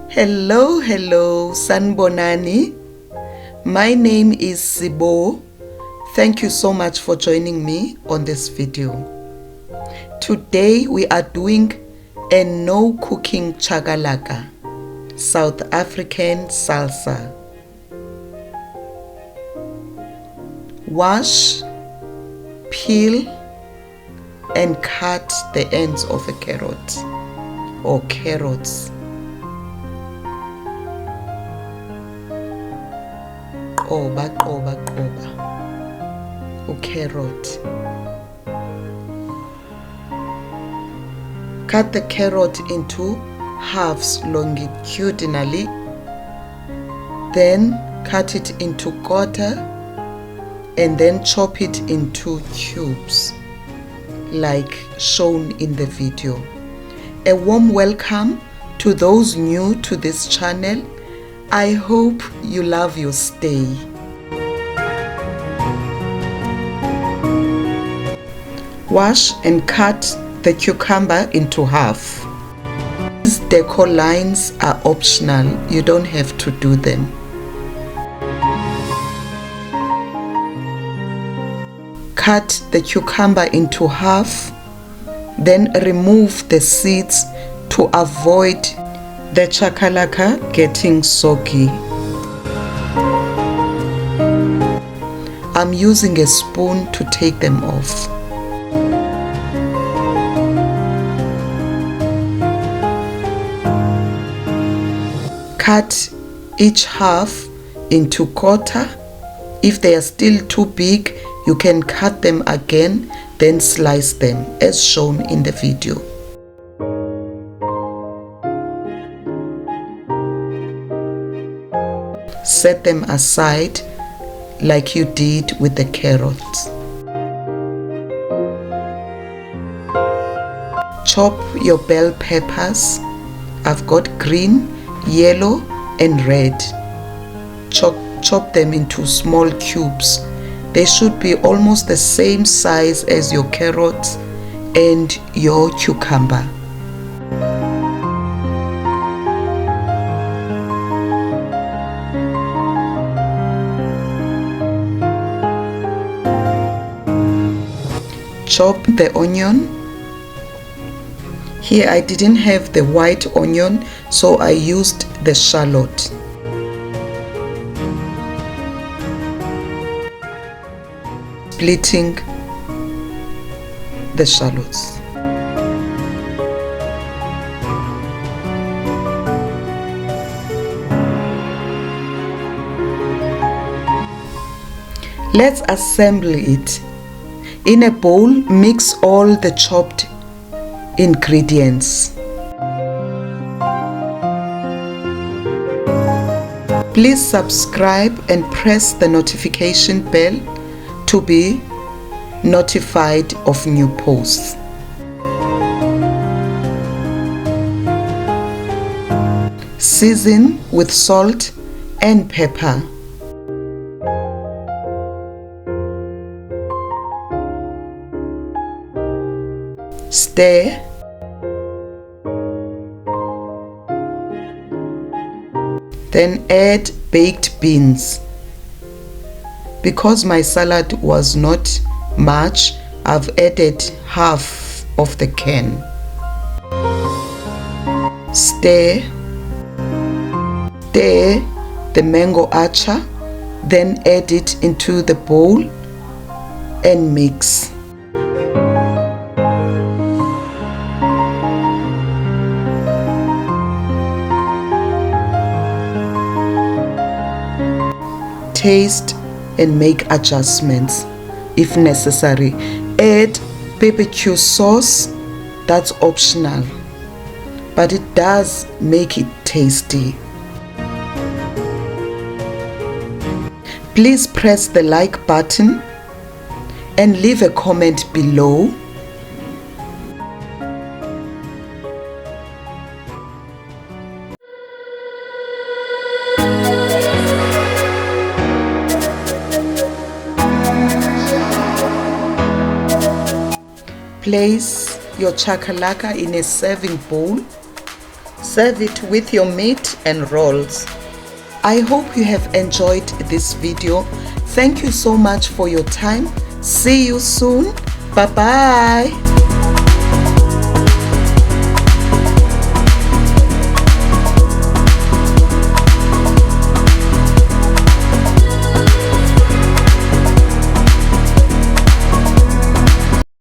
Hello, Sanbonani. My name is CBO. Thank you so much for joining me on this video. Today we are doing a no-cooking Chakalaka, South African salsa. Wash, peel, and cut the ends of a carrot or carrots. Qoba carrot. Cut the carrot into halves longitudinally, then cut it into quarter and then chop it into cubes like shown in the video. A warm welcome to those new to this channel. I hope you love your stay. Wash and cut the cucumber into half. These decor lines are optional, you don't have to do them. Cut the cucumber into half, then remove the seeds to avoid the chakalaka getting soggy. I'm using a spoon to take them off. Cut each half into quarter. If they are still too big, you can cut them again, then slice them as shown in the video. Set them aside like you did with the carrots. Chop your bell peppers. I've got green, yellow and red. Chop them into small cubes. They should be almost the same size as your carrots and your cucumber. Chop the onion. Here I didn't have the white onion, so I used the shallot. Splitting the shallots. Let's assemble it. In a bowl, mix all the chopped ingredients. Please subscribe and press the notification bell to be notified of new posts. Season with salt and pepper. Stir. Then add baked beans. Because my salad was not much, I've added half of the can. Stir the mango artchar, then add it into the bowl and mix. Taste and make adjustments if necessary. Add BBQ sauce, that's optional, but it does make it tasty. Please press the like button and leave a comment below. Place your chakalaka in a serving bowl. Serve it with your meat and rolls. I hope you have enjoyed this video. Thank you so much for your time. See you soon. Bye bye.